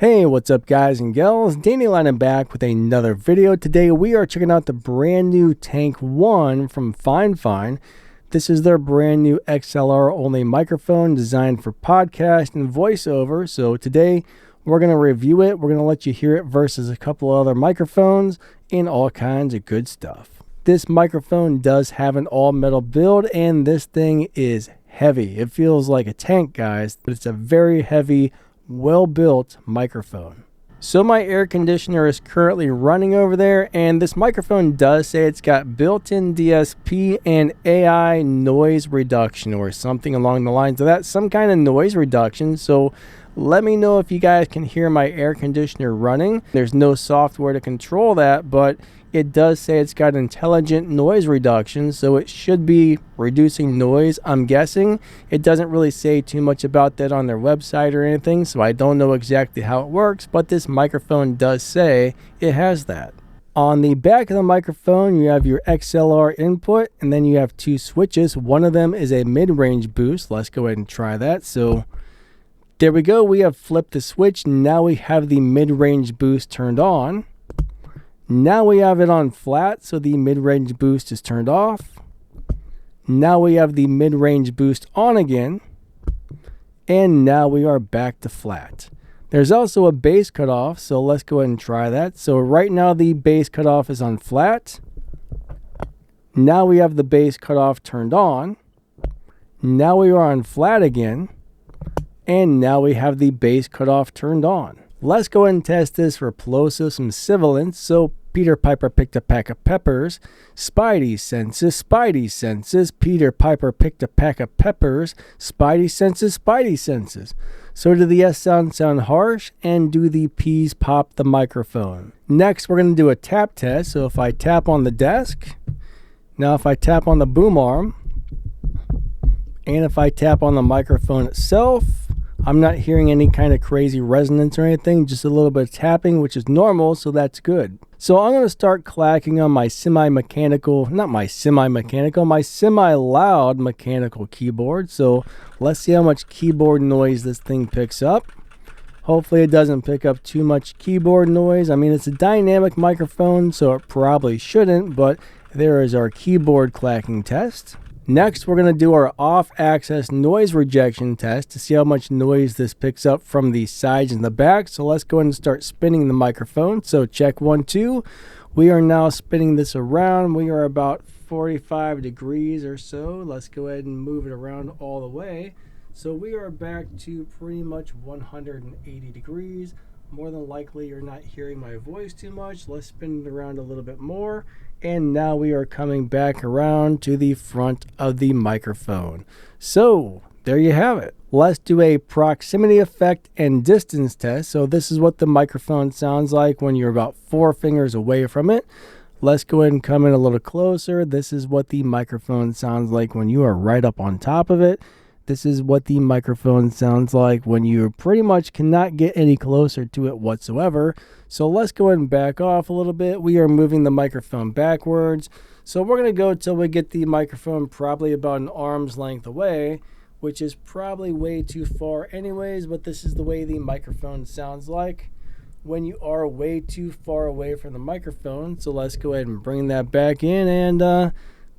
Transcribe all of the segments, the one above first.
Hey, what's up guys and gals? Danny Lyon back with another video. Today we are checking out the brand new Tank 1 from Fifine. This is their brand new XLR only microphone designed for podcast and voiceover. So today we're going to review it. We're going to let you hear it versus a couple other microphones and all kinds of good stuff. This microphone does have an all metal build and this thing is heavy. It feels like a tank, guys, but it's a very heavy, well-built microphone. So my air conditioner is currently running over there, and this microphone does say it's got built-in DSP and AI noise reduction or something along the lines of that, some kind of noise reduction. So let me know if you guys can hear my air conditioner running. There's no software to control that, but it does say it's got intelligent noise reduction, so it should be reducing noise, I'm guessing. It doesn't really say too much about that on their website or anything, so I don't know exactly how it works, but this microphone does say it has that. On the back of the microphone, you have your XLR input, and then you have two switches. One of them is a mid-range boost. Let's go ahead and try that. So there we go. We have flipped the switch. Now we have the mid-range boost turned on. Now we have it on flat, so the mid-range boost is turned off. Now we have the mid-range boost on again. And now we are back to flat. There's also a bass cutoff, so let's go ahead and try that. So right now the bass cutoff is on flat. Now we have the bass cutoff turned on. Now we are on flat again. And now we have the bass cutoff turned on. Let's go ahead and test this for plosives and sibilants. So Peter Piper picked a pack of peppers. Spidey senses, Spidey senses. Peter Piper picked a pack of peppers. Spidey senses, Spidey senses. So do the S sound harsh, and do the P's pop the microphone? Next, we're going to do a tap test. So if I tap on the desk, now if I tap on the boom arm, and if I tap on the microphone itself, I'm not hearing any kind of crazy resonance or anything, just a little bit of tapping, which is normal, so that's good. So I'm going to start clacking on my my semi-loud mechanical keyboard. So let's see how much keyboard noise this thing picks up. Hopefully it doesn't pick up too much keyboard noise. I mean, it's a dynamic microphone, so it probably shouldn't, but there is our keyboard clacking test. Next, we're going to do our off-axis noise rejection test to see how much noise this picks up from the sides and the back. So let's go ahead and start spinning the microphone. So check 1, 2. We are now spinning this around. We are about 45 degrees or so. Let's go ahead and move it around all the way. So we are back to pretty much 180 degrees. More than likely you're not hearing my voice too much. Let's spin it around a little bit more. And now we are coming back around to the front of the microphone. So there you have it. Let's do a proximity effect and distance test. So this is what the microphone sounds like when you're about 4 fingers away from it. Let's go ahead and come in a little closer. This is what the microphone sounds like when you are right up on top of it. This is what the microphone sounds like when you pretty much cannot get any closer to it whatsoever. So let's go ahead and back off a little bit. We are moving the microphone backwards. So we're going to go till we get the microphone probably about an arm's length away, which is probably way too far anyways, but this is the way the microphone sounds like when you are way too far away from the microphone. So let's go ahead and bring that back in, and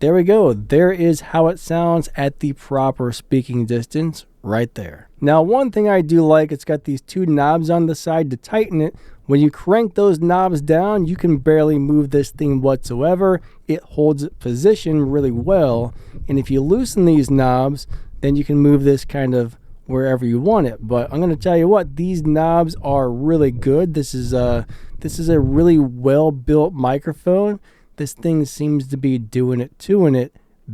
there we go. There is how it sounds at the proper speaking distance right there. Now, one thing I do like, it's got these 2 knobs on the side to tighten it. When you crank those knobs down, you can barely move this thing whatsoever. It holds its position really well. And if you loosen these knobs, then you can move this kind of wherever you want it. But I'm going to tell you what, these knobs are really good. This is a really well-built microphone. This thing seems to be doing it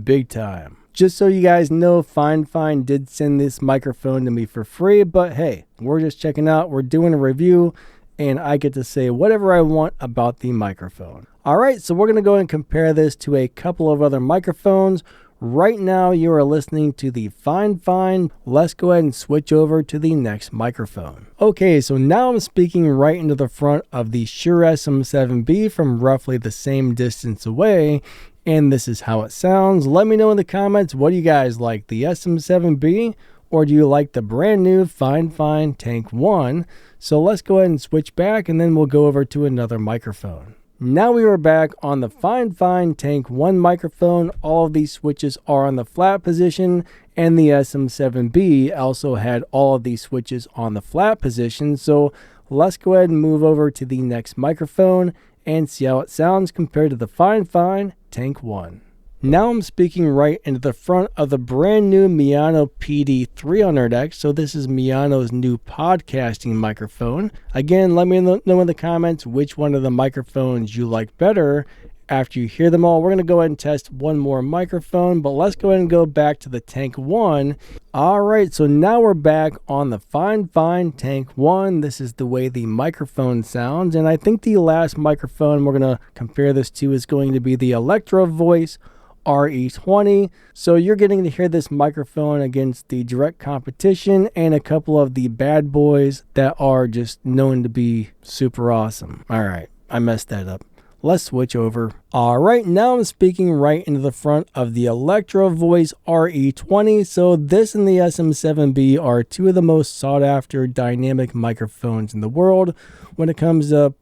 big time. Just so you guys know, Fifine did send this microphone to me for free, but hey, we're just checking out, we're doing a review, and I get to say whatever I want about the microphone. All right, so we're going to go and compare this to a couple of other microphones. Right now, you are listening to the Fifine. Let's go ahead and switch over to the next microphone. Okay, so now I'm speaking right into the front of the Shure SM7B from roughly the same distance away, and this is how it sounds. Let me know in the comments, what do you guys like, the SM7B or do you like the brand new Fifine Tank 1? So let's go ahead and switch back, and then we'll go over to another microphone. Now we are back on the Fifine Tank 1 microphone. All of these switches are on the flat position, and the SM7B also had all of these switches on the flat position. So let's go ahead and move over to the next microphone and see how it sounds compared to the Fifine Tank 1. Now I'm speaking right into the front of the brand new Miyano PD300X. So this is Miyano's new podcasting microphone. Again, let me know in the comments which one of the microphones you like better. After you hear them all, we're going to go ahead and test one more microphone, but let's go ahead and go back to the Tank 1. All right, so now we're back on the Fifine Tank 1. This is the way the microphone sounds, and I think the last microphone we're going to compare this to is going to be the Electro Voice RE20. So you're getting to hear this microphone against the direct competition and a couple of the bad boys that are just known to be super awesome. All right, I messed that up. Let's switch over. All right, now I'm speaking right into the front of the Electro Voice RE20. So this and the SM7B are two of the most sought after dynamic microphones in the world when it comes to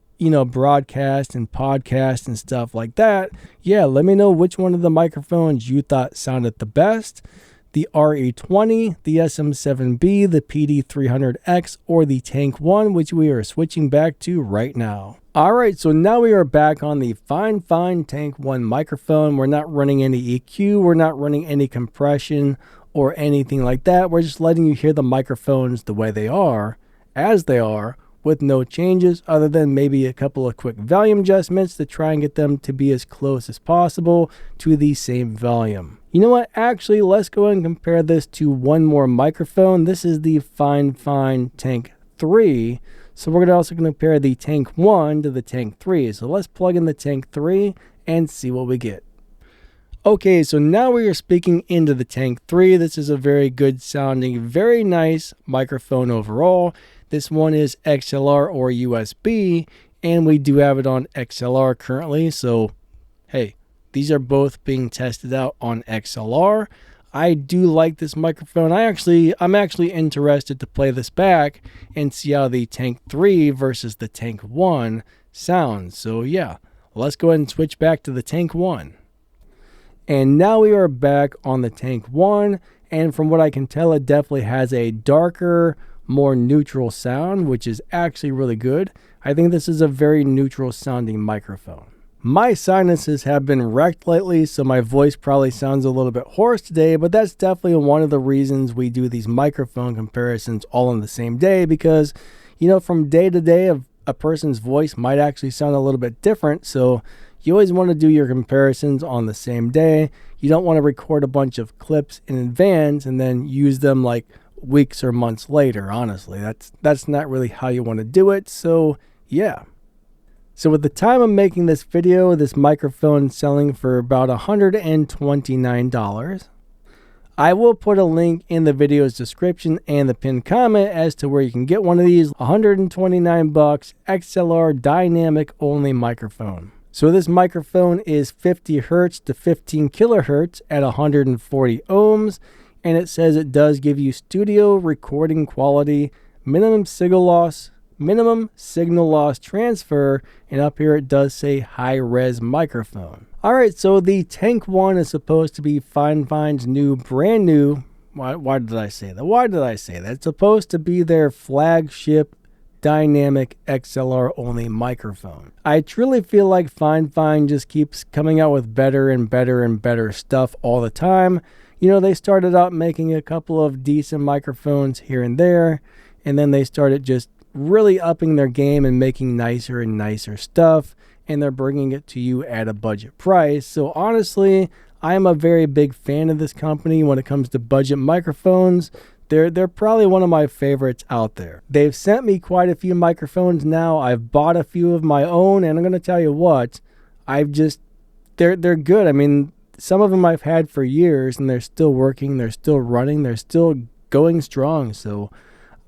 broadcast and podcast and stuff like that. Yeah, let me know which one of the microphones you thought sounded the best. The RE20, the SM7B, the PD300X, or the Tank 1, which we are switching back to right now. All right, so now we are back on the Fifine Tank 1 microphone. We're not running any EQ, we're not running any compression or anything like that. We're just letting you hear the microphones the way they are, as they are, with no changes other than maybe a couple of quick volume adjustments to try and get them to be as close as possible to the same volume. You know what? Actually, let's go ahead and compare this to one more microphone. This is the Fifine Tank 3. So we're going to also compare the Tank 1 to the Tank 3. So let's plug in the Tank 3 and see what we get. Okay, so now we are speaking into the Tank 3. This is a very good sounding, very nice microphone overall. This one is XLR or USB, and we do have it on XLR currently. So, hey, these are both being tested out on XLR. I do like this microphone. I'm actually interested to play this back and see how the Tank 3 versus the Tank 1 sounds. So yeah, let's go ahead and switch back to the Tank 1. And now we are back on the Tank 1, and from what I can tell, it definitely has a darker, more neutral sound, which is actually really good. I think this is a very neutral sounding microphone. My sinuses have been wrecked lately, so my voice probably sounds a little bit hoarse today, but that's definitely one of the reasons we do these microphone comparisons all on the same day, because, from day to day, a person's voice might actually sound a little bit different, so you always want to do your comparisons on the same day. You don't want to record a bunch of clips in advance and then use them like weeks or months later. Honestly, that's not really how you want to do it. So yeah. So at the time of making this video, this microphone is selling for about $129. I will put a link in the video's description and the pinned comment as to where you can get one of these $129 XLR dynamic only microphone. So this microphone is 50 hertz to 15 kilohertz at 140 ohms, and it says it does give you studio recording quality, minimum signal loss transfer, and up here it does say high-res microphone. All right, so the Tank 1 is supposed to be Fifine's brand new, why did I say that? It's supposed to be their flagship dynamic XLR only microphone. I truly feel like Fifine just keeps coming out with better and better and better stuff all the time. They started out making a couple of decent microphones here and there, and then they started just really upping their game and making nicer and nicer stuff, and they're bringing it to you at a budget price. So honestly, I am a very big fan of this company when it comes to budget microphones. They're probably one of my favorites out there. They've sent me quite a few microphones now. I've bought a few of my own, and I'm going to tell you what, they're good. I mean, some of them I've had for years, and they're still working, they're still running, they're still going strong. So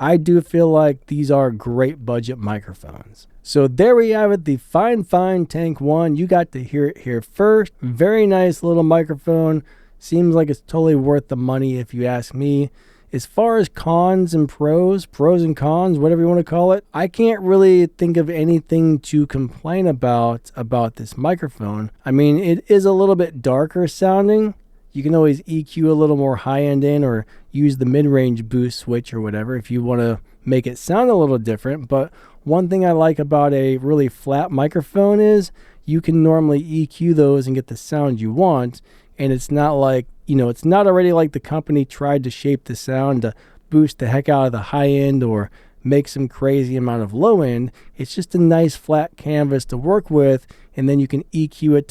I do feel like these are great budget microphones. So there we have it, the Fifine Tank 1. You got to hear it here first. Very nice little microphone. Seems like it's totally worth the money if you ask me. As far as cons and pros and cons, whatever you want to call it, I can't really think of anything to complain about this microphone. I mean, it is a little bit darker sounding. You can always EQ a little more high-end in or use the mid-range boost switch or whatever if you want to make it sound a little different. But one thing I like about a really flat microphone is you can normally EQ those and get the sound you want. And it's not like, it's not already like the company tried to shape the sound to boost the heck out of the high end or make some crazy amount of low end. It's just a nice flat canvas to work with, and then you can EQ it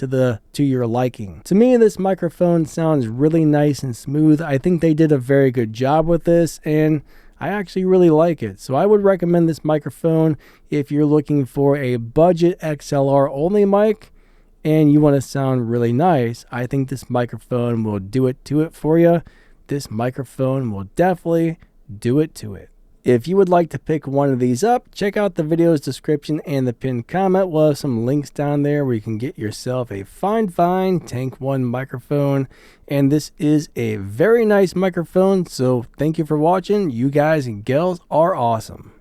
to your liking. To me, this microphone sounds really nice and smooth. I think they did a very good job with this, and I actually really like it. So I would recommend this microphone if you're looking for a budget XLR only mic and you want to sound really nice. I think this microphone will do it to it for you. This microphone will definitely do it to it. If you would like to pick one of these up, check out the video's description and the pinned comment. We'll have some links down there where you can get yourself a Fifine Tank 1 microphone. And this is a very nice microphone, so thank you for watching. You guys and gals are awesome.